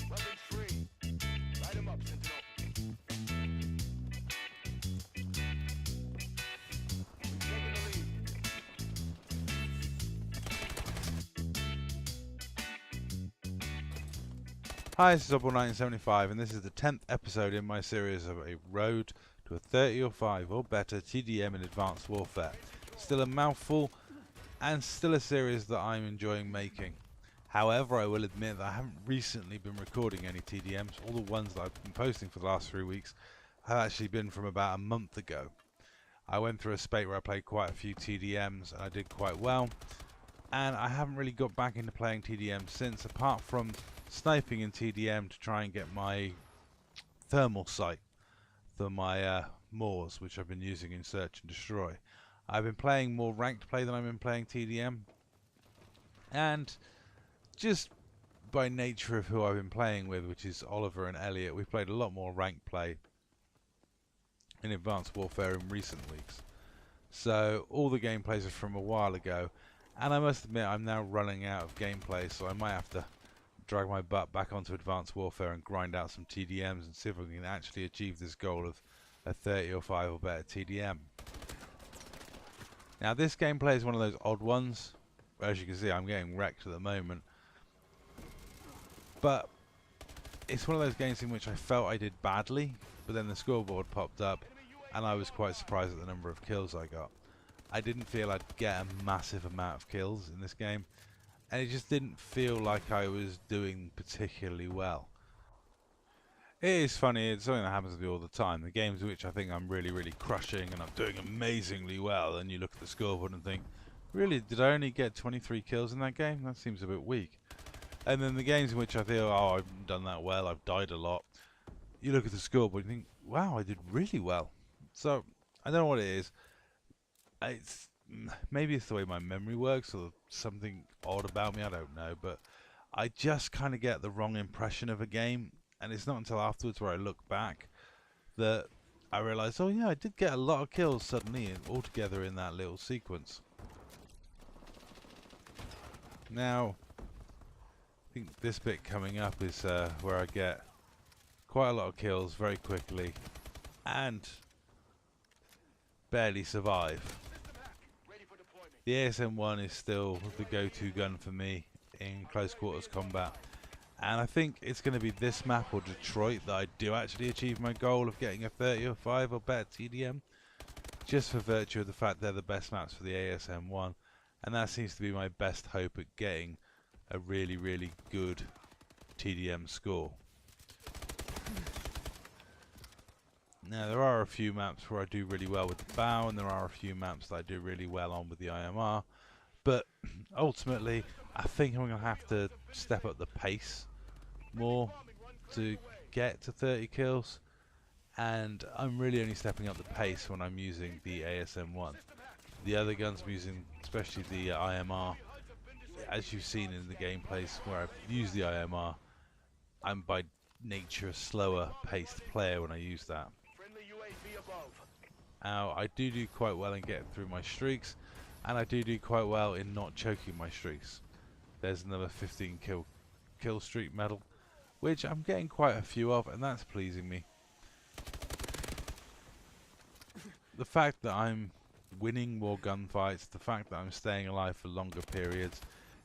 Weapons free. Light 'em up, Sentinel. We've taken the lead. Hi, this is Oddball1975, and this is the 10th episode in my series of a road to a 30 or 5 or better TDM in Advanced Warfare. Still a mouthful, and still a series that I'm enjoying making. However, I will admit that I haven't recently been recording any TDMs. All the ones that I've been posting for the last 3 weeks have actually been from about a month ago. I went through a spate where I played quite a few TDMs, and I did quite well. And I haven't really got back into playing TDM since, apart from sniping in TDM to try and get my thermal sight for my Moors, which I've been using in Search and Destroy. I've been playing more ranked play than I've been playing TDM, and just by nature of who I've been playing with, which is Oliver and Elliot, we've played a lot more ranked play in Advanced Warfare in recent weeks. So all the gameplays are from a while ago, and I must admit I'm now running out of gameplay, so I might have to drag my butt back onto Advanced Warfare and grind out some TDMs and see if we can actually achieve this goal of a 30 or 5 or better TDM. Now this gameplay is one of those odd ones. As you can see, I'm getting wrecked at the moment, but it's one of those games in which I felt I did badly, but then the scoreboard popped up and I was quite surprised at the number of kills I got. I didn't feel I'd get a massive amount of kills in this game, and it just didn't feel like I was doing particularly well. It is funny, it's something that happens to me all the time. The games which I think I'm really crushing and I'm doing amazingly well, and you look at the scoreboard and think, really, did I only get 23 kills in that game? That seems a bit weak. And then the games in which I feel, oh, I've done that well, I've died a lot, you look at the scoreboard and think, wow, I did really well. So, I don't know what it is. Maybe it's the way my memory works or something odd about me, I don't know, but I just kind of get the wrong impression of a game, and it's not until afterwards where I look back that I realise, oh yeah, I did get a lot of kills suddenly all together in that little sequence. Now, I think this bit coming up is where I get quite a lot of kills very quickly and barely survive. The ASM-1 is still the go-to gun for me in close quarters combat, and I think it's going to be this map or Detroit that I do actually achieve my goal of getting a 30 or 5 or better TDM, just for virtue of the fact they're the best maps for the ASM-1, and that seems to be my best hope at getting a really good TDM score. Now there are a few maps where I do really well with the bow, and there are a few maps that I do really well on with the IMR, but ultimately I think I'm going to have to step up the pace more to get to 30 kills, and I'm really only stepping up the pace when I'm using the ASM-1. The other guns I'm using, especially the IMR, as you've seen in the gameplays where I've used the IMR, I'm by nature a slower paced player when I use that. Now, I do quite well in getting through my streaks, and I do quite well in not choking my streaks. There's another 15 kill streak medal, which I'm getting quite a few of, and that's pleasing me. The fact that I'm winning more gunfights, the fact that I'm staying alive for longer periods,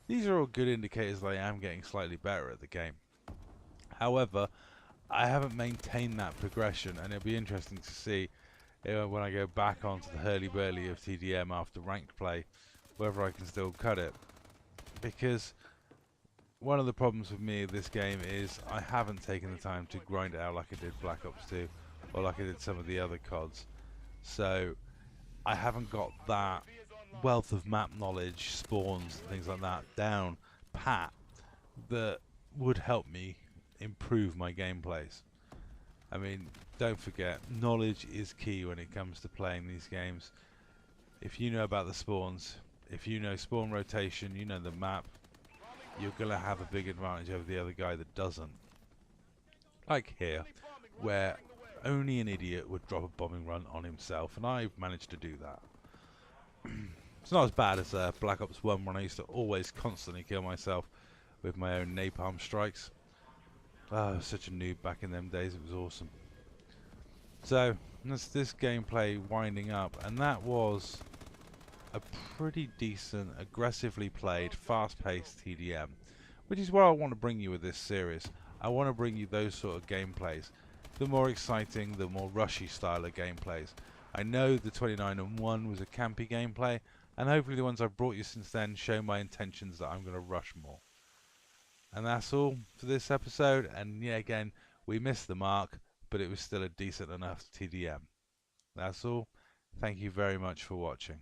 these are all good indicators that I am getting slightly better at the game. However, I haven't maintained that progression, and it'll be interesting to see when I go back onto the hurly-burly of TDM after ranked play, whether I can still cut it. Because one of the problems with me in this game is I haven't taken the time to grind it out like I did Black Ops 2, or like I did some of the other CODs. So I haven't got that wealth of map knowledge, spawns, and things like that down pat that would help me improve my gameplays. I mean, don't forget, knowledge is key when it comes to playing these games. If you know about the spawns, if you know spawn rotation, you know the map, you're going to have a big advantage over the other guy that doesn't. Like here, where only an idiot would drop a bombing run on himself, and I've managed to do that. It's not as bad as Black Ops 1 when I used to always constantly kill myself with my own napalm strikes. Oh, I was such a noob back in them days, it was awesome. So, that's this gameplay winding up, and that was a pretty decent, aggressively played, fast-paced TDM, which is what I want to bring you with this series. I want to bring you those sort of gameplays, the more exciting, the more rushy style of gameplays. I know the 29-1 was a campy gameplay, and hopefully the ones I've brought you since then show my intentions that I'm going to rush more. And that's all for this episode, and yeah, again, we missed the mark, but it was still a decent enough TDM. That's all. Thank you very much for watching.